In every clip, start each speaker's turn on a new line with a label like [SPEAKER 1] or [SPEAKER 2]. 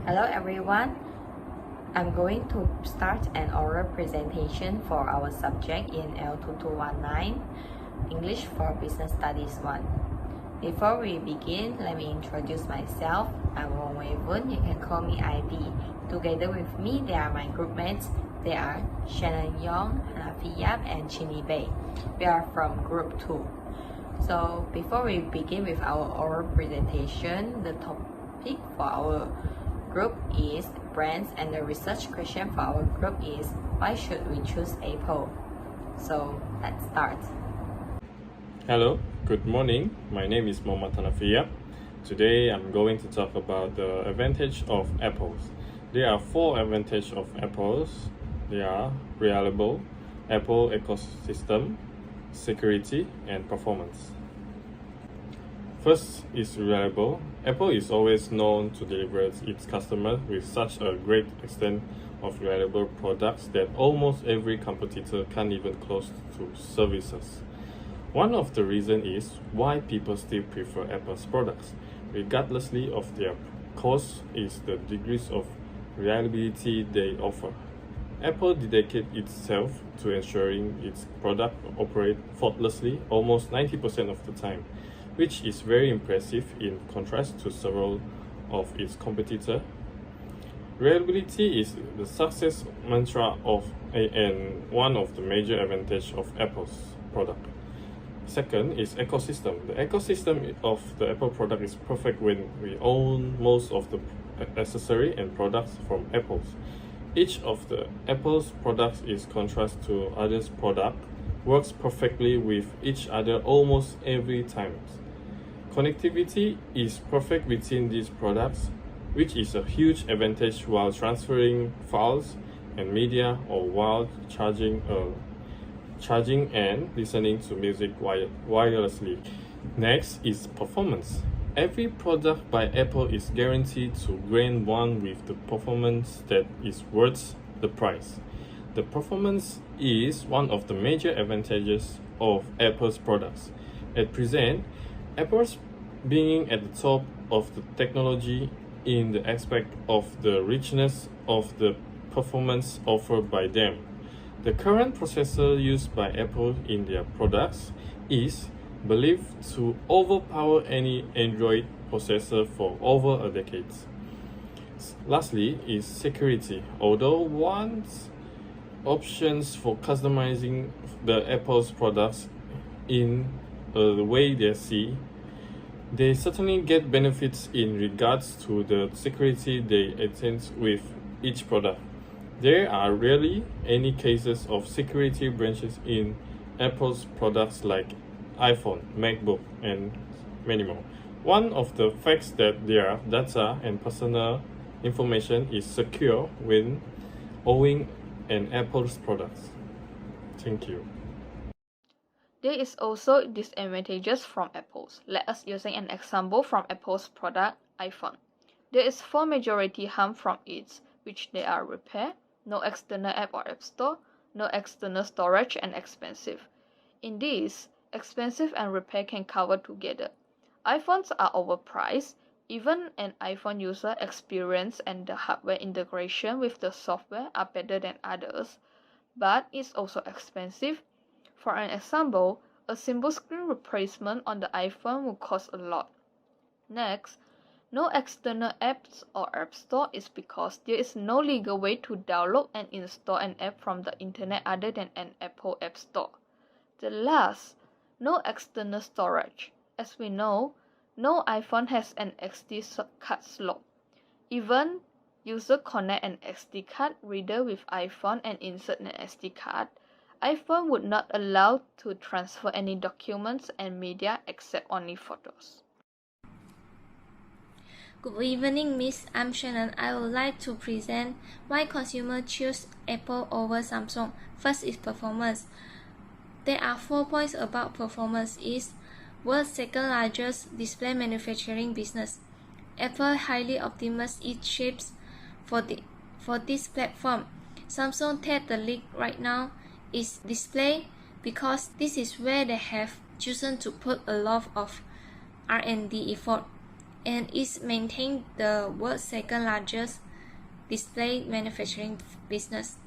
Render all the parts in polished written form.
[SPEAKER 1] Hello everyone. I'm going to start an oral presentation for our subject in L2219, English for Business Studies 1. Before we begin, let me introduce myself. I'm Wong Wei Vun, you can call me IB. Together with me, they are my group mates. They are Shannon Yong, Hanafi Yap, and Chini Bei. We are from Group 2. So before we begin with our oral presentation, the topic for our group is brands, and the research question for our group is why should we choose Apple? So let's start.
[SPEAKER 2] Hello, good morning. My name is Mohammad Hanafi. Today I'm going to talk about the advantage of apples. There are 4 advantages of apples. They are reliable, Apple ecosystem, security, and performance. First is reliable. Apple is always known to deliver its customers with such a great extent of reliable products that almost every competitor can't even close to services. One of the reasons is why people still prefer Apple's products, regardlessly of their cost, is the degrees of reliability they offer. Apple dedicates itself to ensuring its product operate faultlessly almost 90% of the time, which is very impressive in contrast to several of its competitors. Reliability is the success mantra and one of the major advantages of Apple's product. Second is ecosystem. The ecosystem of the Apple product is perfect when we own most of the accessory and products from Apple. Each of the Apple's products is contrast to others' product, works perfectly with each other almost every time. Connectivity is perfect between these products, which is a huge advantage while transferring files and media or while charging and listening to music wirelessly. Next is performance. Every product by Apple is guaranteed to grant one with the performance that is worth the price. The performance is one of the major advantages of Apple's products. At present, Apple's being at the top of the technology in the aspect of the richness of the performance offered by them. The current processor used by Apple in their products is believed to overpower any Android processor for over a decade. Lastly is security. Although one's options for customizing the Apple's products in the way they see, they certainly get benefits in regards to the security they attain with each product. There are rarely any cases of security breaches in Apple's products like iPhone, MacBook, and many more. One of the facts that their data and personal information is secure when owning an Apple's products. Thank you.
[SPEAKER 3] There is also disadvantages from Apple's. Let us using an example from Apple's product, iPhone. There is 4 majority harm from it, which they are repair, no external app or app store, no external storage, and expensive. In this, expensive and repair can cover together. iPhones are overpriced. Even an iPhone user experience and the hardware integration with the software are better than others, but it's also expensive. For an example, a simple screen replacement on the iPhone will cost a lot. Next, no external apps or app store is because there is no legal way to download and install an app from the internet other than an Apple App Store. The last, no external storage. As we know, no iPhone has an SD card slot. Even user connect an SD card reader with iPhone and insert an SD card, iPhone would not allow to transfer any documents and media except only photos.
[SPEAKER 4] Good evening, Miss. I'm Shannon. I would like to present why consumers choose Apple over Samsung. First is performance. There are 4 points about performance. Is world's second largest display manufacturing business. Apple highly optimizes its chips for this platform. Samsung take the lead right now is display because this is where they have chosen to put a lot of R&D effort. and is maintained the world's second largest display manufacturing business.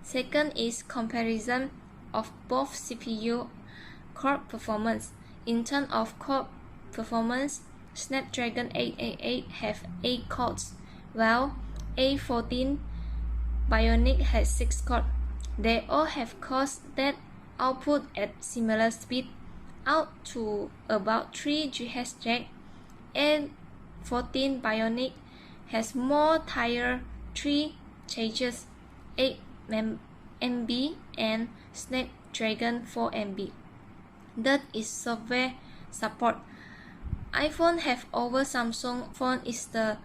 [SPEAKER 4] Second is comparison of both CPU core performance. In terms of core performance, Snapdragon 888 have 8 cores, while A14 Bionic has 6 cores. They all have cores that output at similar speed, out to about 3 GHz. A14 Bionic has more Tier 3 changes, 8 MB, and Snapdragon 4 MB. That is software support. iPhone have over Samsung phone is the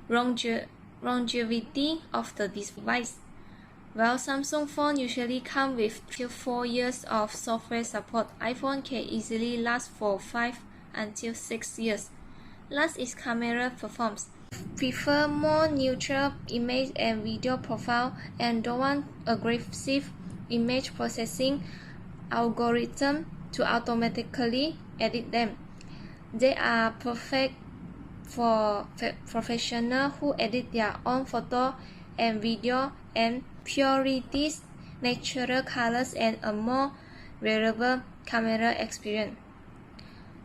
[SPEAKER 4] longevity of the device. While Samsung phone usually come with 4 years of software support, iPhone can easily last for 5 until 6 years. Last is camera performance. Prefer more neutral image and video profile and don't want aggressive image processing algorithm to automatically edit them. They are perfect for professionals who edit their own photo and video and prioritize natural colors and a more reliable camera experience.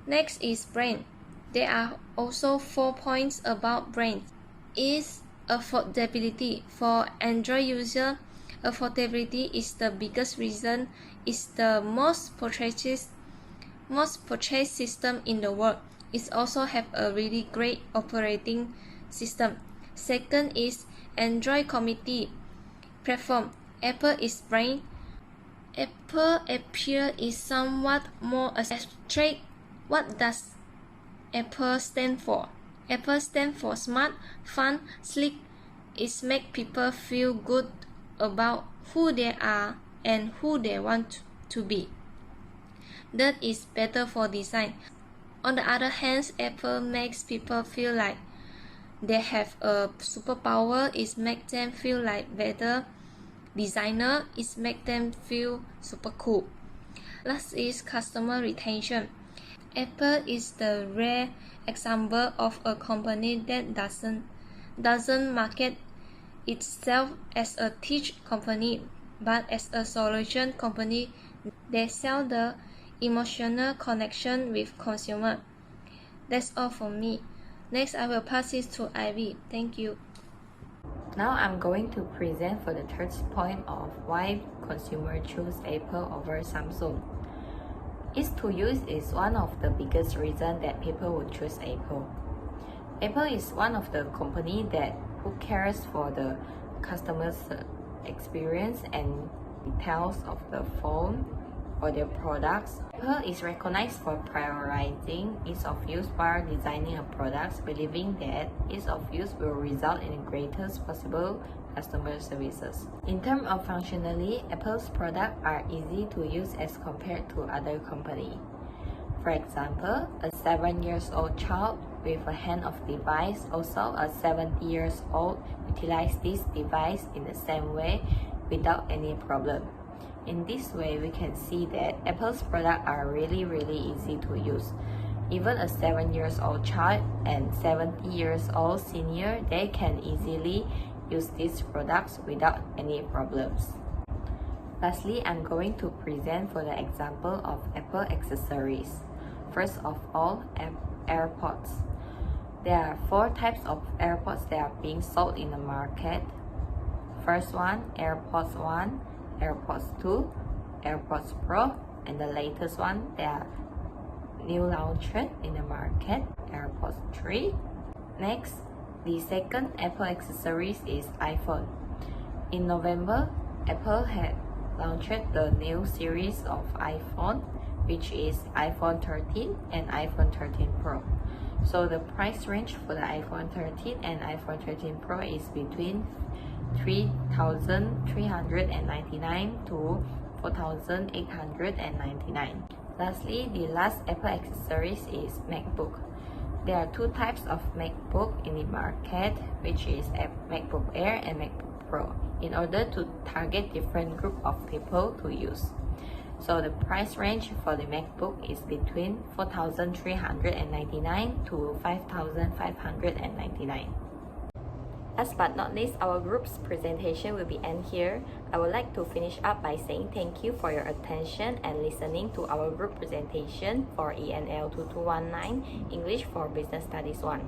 [SPEAKER 4] Next is brand. There are also 4 points about brand. Is affordability. For Android user, affordability is the biggest reason. It's the most purchased system in the world. It also have a really great operating system. Second is Android community platform. Apple is brand. Apple appeal is somewhat more abstract. What does Apple stand for? Apple stand for smart, fun, slick. It make people feel good about who they are and who they want to be. That is better for design. On the other hand, Apple makes people feel like they have a superpower. It makes them feel like better designer. It makes them feel super cool. Last is customer retention. Apple is the rare example of a company that doesn't market itself as a tech company, but as a solution company. They sell the emotional connection with consumer. That's all from me. Next, I will pass it to Ivy. Thank you.
[SPEAKER 1] Now I'm going to present for the third point of why consumers choose Apple over Samsung. Ease to use is one of the biggest reasons that people would choose Apple. Apple is one of the company who cares for the customer's experience and details of the phone or their products. Apple is recognized for prioritizing ease of use while designing a product, believing that ease of use will result in the greatest possible customer services. In terms of functionality, Apple's products are easy to use as compared to other companies. For example, a 7-year-old child with a hand-off device, also a 70-year-old utilize this device in the same way without any problem. In this way, we can see that Apple's products are really easy to use. Even a 7-year-old child and 70-year-old senior, they can easily use these products without any problems. Lastly, I'm going to present for the example of Apple accessories. First of all, AirPods. There are 4 types of AirPods that are being sold in the market. First one, AirPods 1, AirPods 2, AirPods Pro, and the latest one that are new launched in the market, AirPods 3. Next, the second Apple accessories is iPhone. In November, Apple had launched the new series of iPhone, which is iPhone 13 and iPhone 13 Pro. So the price range for the iPhone 13 and iPhone 13 Pro is between $3,399 to $4,899. Lastly, the last Apple accessories is MacBook. There are 2 types of MacBook in the market, which is MacBook Air and MacBook Pro, in order to target different group of people to use. So the price range for the MacBook is between 4,399 to 5,599. Last but not least, our group's presentation will be end here. I would like to finish up by saying thank you for your attention and listening to our group presentation for ENL 2219 English for Business Studies 1.